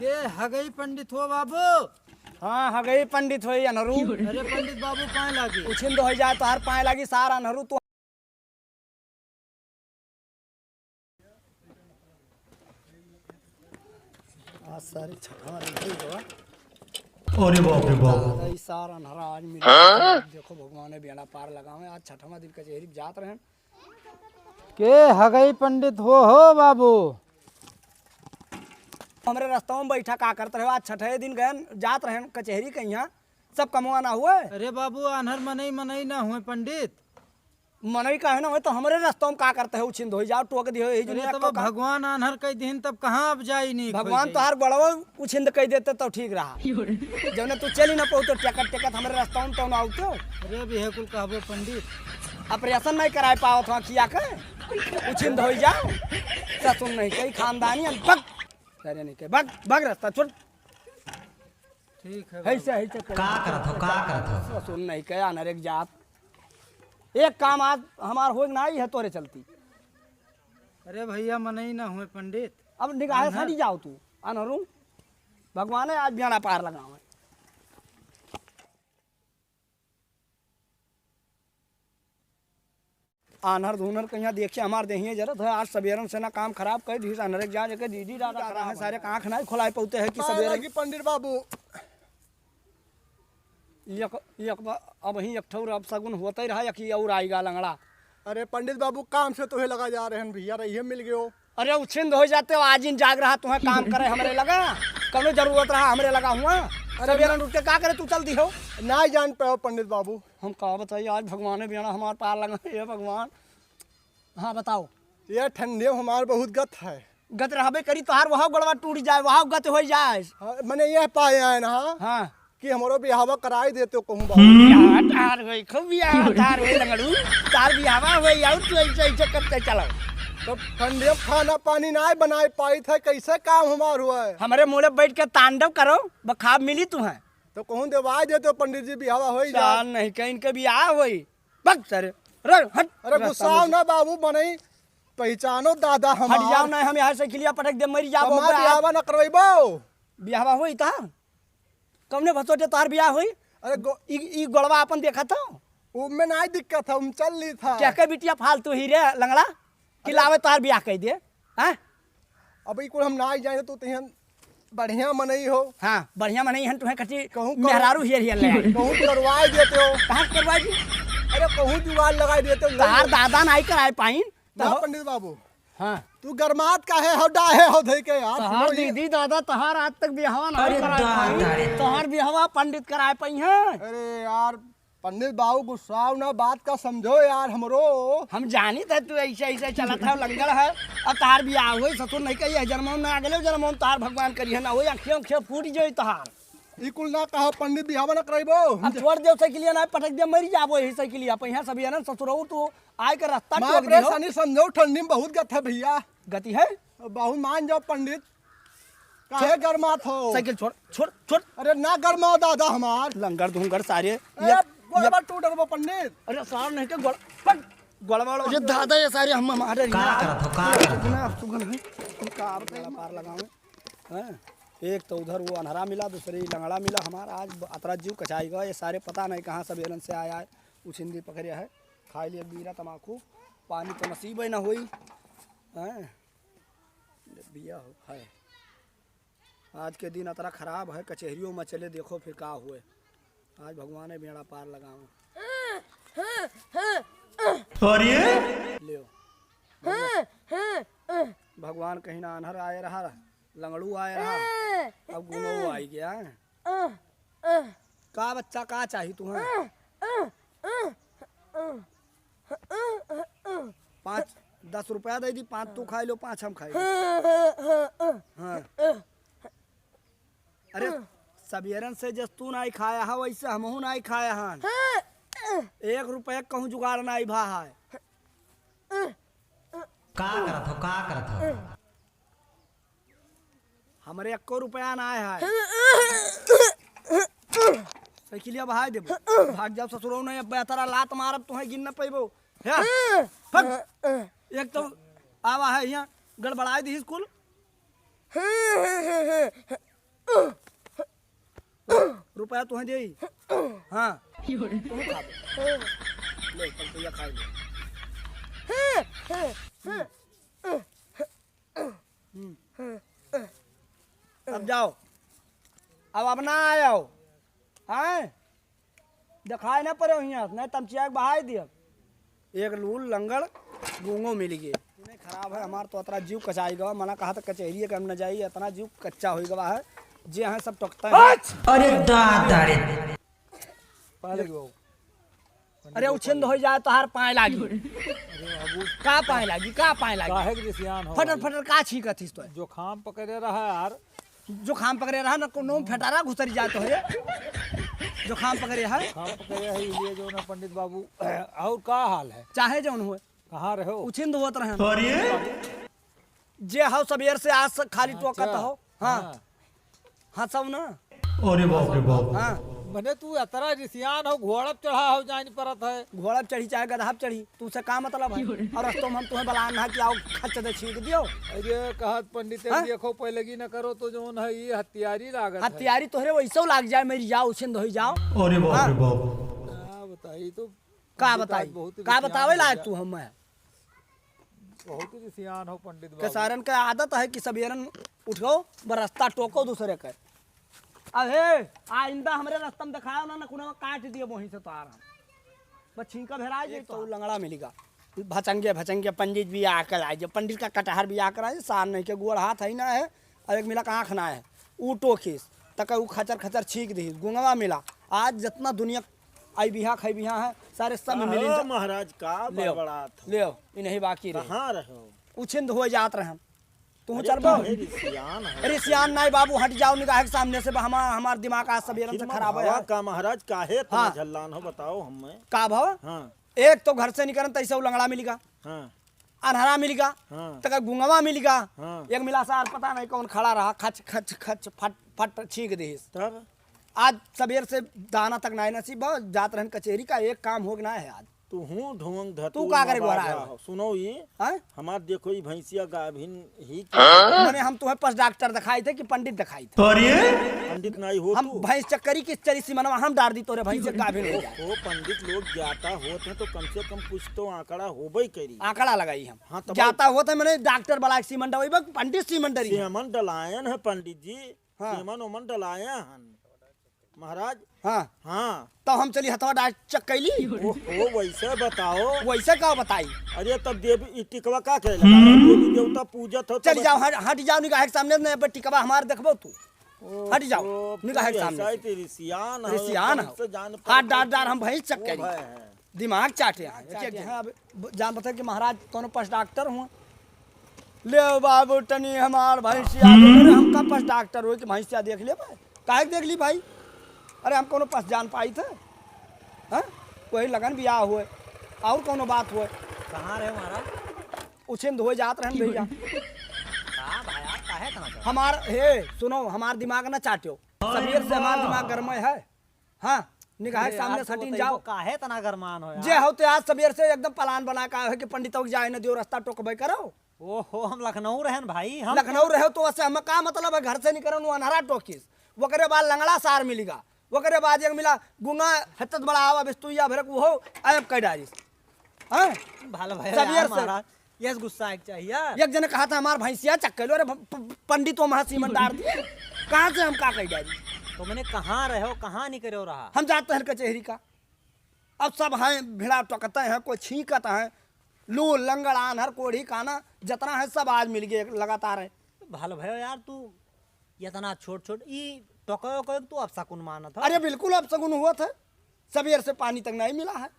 ये हगई पंडित हो बाबू। हाँ हगई पंडित हो अनहरू। अरे पंडित बाबू पाए लागी उछिंद हो जाए तो हर पाए लगी सारा अनहरू तू। आज सारे छठा अरे बाप रे बाप। सारा अनहरा आज मिला। देखो भगवान ने बेड़ा पार लगावे आज छठवा दिन कचहरी जात रहे के हगई पंडित हो बाबू। हमरे रास्ता में बैठा का करते रहे आज छठे दिन गए जात रहे कचहरी के यहाँ सब कमवा ना हुए। अरे बाबू अनहर मनई मनई ना हुए पंडित। मनई का है ना तो हमारे रास्ता में का करते है उछिंद हो जाओ टोक दियो यही अरे तब भगवान अनहर कह दिन तब कहाँ अब जाई नहीं। भगवान तो हर बड़वा उछिंद कह देते तो ठीक रहा। जब तू चली ना पाऊ तो टेकट टेकट हमारे रास्ता में तो ना आते। अरे भी है कुल कहबो पंडित ऑपरेशन नहीं कराए पाओ था किया के उछिंद हो जाओ ससुन नहीं कहीं खानदानी भग अरे नहीं के भग भग रास्ता छोड़। ठीक है ऐसे का करत हो ससुन नहीं के अनर एक जात एक काम आज हमार हो ना ही है तोरे चलती। अरे भैया मनई ना हुए पंडित। अब निगाह साड़ी जाओ तू अनहरू भगवान ने आज बेड़ा पार लगावे। आनर धुनर कहीं देखिए हमार देहिए जरूरत है आज सवेरन से ना काम खराब कर दी अनर जा जाके दीदी दादा करा है सारे आँख नहीं खुलाए पौते है कि सवेरे की पंडित बाबू अब ही एक ठौर अब सगुन होते रहा या कि और आएगा लंगड़ा। अरे पंडित बाबू काम से तुम्हें लगा जा रहे हैं भैया रही मिल गए हो। अरे उछिंद हो जाते हो आज इन जाग रहा तुम्हें काम करे हमरे लगा कौन जरूरत रहा हमरे लगा हुआ। अरे बेरन उठ के का करे तू चलती हो ना जान पे हो पंडित बाबू। हम कहा बताइए आज भगवान ने बेड़ा हमारे पार लगा ये भगवान। हाँ बताओ ये ठंडे हमारे बहुत गत है। गत रहबे करी तो हर वहाँ गड़वा टूट जाए वहाँ गत हो जाए। हाँ, मैंने ये पाए है ना हाँ कि हमारो बिहावा कराई देते हो कहूँ बियाह तार होई खूब बियाह तार होई लंगड़ू तार बियाहवा होई आउ तू ऐसे ऐसे करते चलो। तो ठंडे खाना पानी ना बनाए पाई था कैसे काम हमार हुआ है। हमारे मोड़े बैठ के तांडव करो बखाब मिली तुम्हें तो कहूँ देवाई देते हो पंडित जी बिहावा हो जा। चाल नहीं कहीं के बियाह होई बक सर हट। अरे गुस्सा ना बाबू बनई पहचानो दादा हट जाओ ना हम यहाँ से खिलिया पटक दे मरी जाओ। हमार बिहावा न करवाइबो बियाहवा होई था कौने भसोटे तार बियाह हुई। अरे ई गड़वा अपन देखा था उनमें ना दिक्कत था उम चल ली था। क्या के बिटिया फालतू ही रे लंगड़ा खिलावे तार बियाह कह दे। हैं अब कुल हम ना जाए तो तिहन बढ़िया मनई हो। हाँ बढ़िया में नहीं है तुम्हें कटी कहूँ मेहरारू हियर हियर ले कहूँ करवाई देते हो। कहाँ करवाई दी अरे कहूँ जुगाड़ लगाई देते हो। तार दादा नहीं कराए पाइन ना पंडित बाबू हाँ तू गरमात का है हो डाहे हो धई के यार। तहार दीदी दादा तहार आज तक बिहावा नहीं कराए पाइन तहार बिहावा पंडित कराए पाई है। अरे यार पंडित बाबू गुस्सा ना बात का समझो यार हमरो। हम जानी थे तू ऐसे ऐसे चला था लंगड़ है अब तार बियाह हुई ससुर नहीं कही जन्मों में आ गए जन्मों तार भगवान करी है ना हो अखियों अखियों फूट जाए तहार। ई कुल ना कहा पंडित बिहावा ना कराइबो। अब छोड़ दे साइकिलिया ना पटक दे मरी जाबो यही साइकिलिया पहिया सब ना ससुरऊ तू आए के रास्ता मैं टोक दियो। परेशानी समझो ठंडी में बहुत गत है भैया। गति है बहुत मान जाओ पंडित काहे गरमात हो। साइकिल छोड़ छोड़ छोड़। अरे ना गरमाओ दादा हमार लंगर धुंगर सारे गोलबा टूट रहो पंडित। अरे सार नहीं के गोलवाड़ ये दादा ये सारे हम हमारे का करत हो इतना सुगन है कार पे पार लगावे हैं। एक तो उधर वो अनहरा मिला दूसरी लंगड़ा मिला हमारा आज अतरा जीव कचाई गया ये सारे पता नहीं कहाँ सब एलन से आया है उछिंदी पकड़िया है खाई लिया बीरा तमाकू पानी तो नसीब ही ना हुई हैं बिया हो है। आज के दिन अतरा खराब है कचहरियों में चले देखो फिर का हुए आज भगवान ने बेड़ा पार लगाओ। अरे लियो भगवान कहीं ना अनहर आए रहा लंगड़ू आए रहा अब गुनो आई गया का बच्चा का चाहिए तुम्हें 5-10 रुपया दे दी 5 तू खाई लो 5 हम खाई हाँ। अरे सवेरन से जस तू नहीं खाया है वैसे हमहू नहीं खाया हन 1 रुपया कहूँ जुगाड़ नहीं भा है। का करत हो हमारे 1 रुपया ना आया है साइकिलिया बहा देबो भाग जाओ ससुरो नहीं अब तारा लात मारब तुम्हें गिन न पैबो एक तो आवा है यहाँ गड़बड़ाई दी स्कूल रुपया तुम्हें दे हाँ तुम खा ले रुपया खा ले अब जाओ अब ना आयो आए दिखाई ना पड़े यहाँ नहीं तमचिया के बहाई दिया एक लूल लंगड़ गूंगो मिल गए नहीं खराब है हमार तो अतरा जीव कचाई गवा मना कहा था कचहरी के हम न जाइए इतना जीव कच्चा हो गवा है जे हैं सब टोकता है अरे दादा रे अरे उछिंद हो जाए तो हार पाए लागी का पाए लागी काहे के सियान हो फटर फटर का छींक थी तो जो खाम पकड़े रहा यार जो खाम पकड़े रहा ना कोनो फटारा घुसरी जाए तो है जो खाम पकड़े है खाम पकड़े है ये जो ना पंडित बाबू और का हाल है चाहे जौन हुए कहाँ रहो उछिंद होत रहे अरे जे हो सबेर से आज से खाली टोकत हो हाँ हाँ सब ना अरे बाप रे बाप हाँ मने तू अतरा रिसियान हो घोड़प चढ़ा हो जान परत है घोड़ा चढ़ी चाहे गधा चढ़ी तू से का मतलब है और रस्तों में हम तुम्हें बलान ना कि आओ खच दे छींक दियो अरे कहत पंडित हाँ? देखो पहले की न करो तो जो है ये हथियारी लागत है हथियारी तोहरे वैसे लाग जाए मेरी जाओ उछिंद हो जाओ अरे बाप रे बाप क्या बताई तो का बताई का बतावे लायक तू हम बहुत ही सियान हो पंडित के बाबू सारन का आदत है कि सबेरन उठो बरस्ता टोको दूसरे के अरे आइंदा हमरे रास्ता में दिखाया ना कुना काट दिए वहीं से तो आ रहा बस छींका भेरा जे तो लंगड़ा मिलेगा भचंगे पंडित भी आकर आए पंडित का कटहर भी आकर आए सार नहीं के गोड़ हाथ है ना है और एक मिला आँख ना है ऊटो खीस तक ऊ खचर खचर छींक दी गुंगवा मिला आज जितना दुनिया आई बिहा खाई बिहा है सारे सब में मिली महाराज का बड़ा ले इन्हीं बाकी रहे कहाँ रहो उछिंद हो जात रहे तू चलबो रिसियान है अरे सियान नहीं बाबू हट जाओ निगाह के सामने से हमार दिमाग आज सबेरन से खराब है का महाराज काहे हाँ। हाँ। झल्लान हो बताओ हमें का भाव हाँ एक तो घर से निकलन तैसे वो लंगड़ा मिलेगा हाँ अनहरा मिलेगा हाँ तक गुंगवा मिलेगा हाँ। एक मिला सार पता नहीं कौन खड़ा रहा खच खच खच फट फट छींक दी तब आज सबेर से दाना तक नहीं नसीब जात रहन कचहरी का एक काम हो गया है आज तू हूँ ढोंग धतूर तू का करे मबाजा गोरा है? हो। सुनो ये हैं? हमार देखो ये भैंसिया गाभिन ही मैंने हम तुम्हें पास डॉक्टर दिखाए थे कि पंडित दिखाई थे अरे पंडित नहीं हो हम तू भैंस चक्करी की चरी सी मनवा हम डाल दी तोरे भैंस से गाभिन हो जाए वो पंडित लोग जाता होते हैं तो कम से कम कुछ तो आंकड़ा होबे करी आंकड़ा लगाई हम हाँ, तब जाता होता मैंने डॉक्टर बला सीमन डवाई पंडित सीमन डरी है। सेमन डलायन है पंडित जी हाँ। सेमन ओमन डलाया हन महाराज हाँ हाँ तो हम चली हथवा डाल चक कैली ओ वैसे बताओ वैसे का बताई अरे तब देवी ई टिकवा का कहे लगा देवी देवता पूजत हो चली जाओ हट जाओ निगाह के सामने नहीं टिकवा हमार देखबो तू हट जाओ निगाह के सामने तेरी सियान अरे सियान हो हाथ डार डार हम भैंस चक करी दिमाग चाटे अब जान बता कि महाराज कौन पास डॉक्टर हुआ ले बाबू टनी हमार भैंसिया हम का पास डॉक्टर हो कि भैंसिया देख ले भाई काहे देख ली भाई अरे हम कोनो पास जान पाई थे हाँ वही लगन बियाह हुए और कोनो बात हुए कहाँ रहे महाराज उछिंद हो जात रहन भैया का भाया काहे तना हमार हे सुनो हमार दिमाग ना चाटियो सबेर से हमार दिमाग गरम है हाँ निगाह के सामने सटीन जाओ काहे तना गरमान हो जे हो तो आज सबेर से एकदम प्लान बना का है कि पंडितों के जाए न दियो रास्ता टोकबे करो ओहो हम लखनऊ रहन भाई हम लखनऊ रहे तो वैसे हमें का मतलब है घर से निकलन अनहरा टोकिस वकरे बाद लंगड़ा सार मिलेगा वकरे बाद एक मिला गुंगा हत्तत बड़ा आवा बिस्तुया भरक वो ऐप कह डालिस हां भाल भाई सबेर यार से। महाराज यस गुस्सा एक चाहिए एक जने कहा था हमार भैंसिया चक्कर अरे पंडितों महा सीमन डाल दिए कहां से हम का कह डाली तो मैंने कहाँ रहे हो कहाँ नहीं करे हो रहा हम जाते हैं कचहरी का अब सब हैं भिड़ा टकते हैं कोई छींकत है लू लंगड़ आनहर कोढ़ी काना जितना है सब आज मिल गए लगातार है भाल भयो यार तू इतना छोट छोट ई टोको तू अब शकुन माना था अरे बिल्कुल अब सगुन हुआ था सबेर से पानी तक नहीं मिला है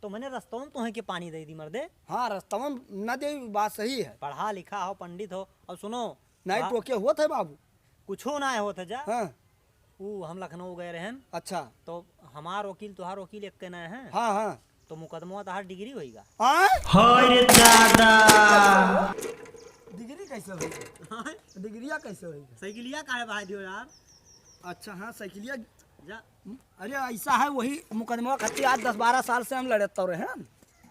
तो मैंने रस्तों में तुम्हें के पानी दे दी मर्दे हाँ रास्ता में न दे बात सही है पढ़ा लिखा हो पंडित हो और सुनो नहीं टोके हुआ था बाबू कुछो ना हो था जा हाँ वो हम लखनऊ गए रहे अच्छा तो हमार वकील तुहार वकील एक के ना है हाँ हाँ तो मुकदमा तहार डिग्री होईगा हाँ अरे दादा डिग्री कैसे होगी डिग्रिया कैसे होगी साइकिलिया काहे भाई दियो यार अच्छा हाँ साइकिलिया जा अरे ऐसा है वही मुकदमा खाती आज 10-12 साल से हम लड़ते रहे हैं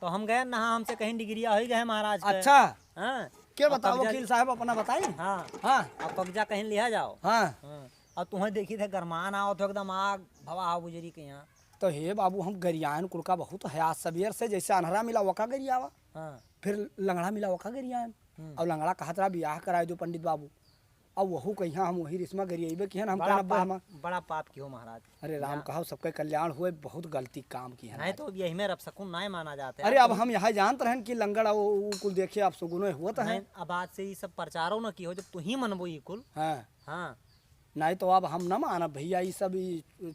तो हम गए ना हमसे कहीं डिग्रिया हो गए महाराज के। अच्छा हाँ क्या अब बताओ कब्जा- वकील साहब अपना बताइए हाँ हाँ अब कब्जा कहीं लिया जाओ हाँ हाँ और तुम्हें देखी थे गरमान आओ तो एकदम आग भवा गुजरी के यहाँ। तो हे बाबू हम गरियान कुल का बहुत हयात सबेर से, जैसे अनहरा मिला वका गरियावा, हाँ फिर लंगड़ा मिला वका गरियान, और लंगड़ा कहत रहा ब्याह कराए दो पंडित बाबू, अब वहू कहिया हम वही रिश्मा गरिएबे किहन हम बड़ा कहना हम। बड़ा पाप की हो महाराज। अरे राम कहो सबके कल्याण हुए, बहुत गलती काम की है। नहीं तो यही में रपसकुन नहीं माना जाता है। अरे अब हम यहाँ जानते रहन कि लंगड़ वो कुल देखे आप सुगुनो हुआ तो है। नहीं, अब आज से ये सब प्रचारों न की हो, जब तू ही मनबो ये कुल। हाँ हाँ नहीं तो अब हम न मानब भैया, ये सब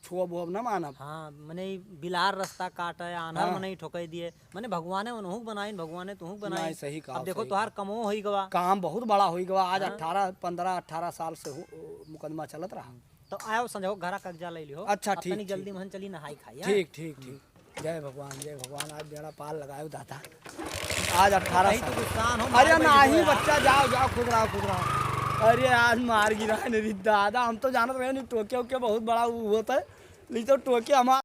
छुअब वो न मानब। हाँ मने बिलार रास्ता काटे आनर मने ठोकई दिए, मने भगवाने उन्हों बनाई भगवाने तुहू बनाई। नहीं, सही कहा, अब देखो सही तुहार कमो होई गवा, काम बहुत बड़ा होई गवा। आज 18 साल से मुकदमा चलत रहा। तो आयो संजो घरा कब्जा ले लियो। अच्छा, अब ठीक, तनी ठीक। जल्दी महन चली नहाई खाई। ठीक ठीक ठीक, जय भगवान जय भगवान। आज बेड़ा पार लगायो दादा, आज 18 कहीं तो गुस्सान हो। अरे नाही बच्चा, जाओ जाओ खुद रहा। अरे आज मार गिरा नहीं दादा, हम तो जानत रहे नहीं टोके ओके बहुत बड़ा वो होता है, नहीं तो टोके हमारा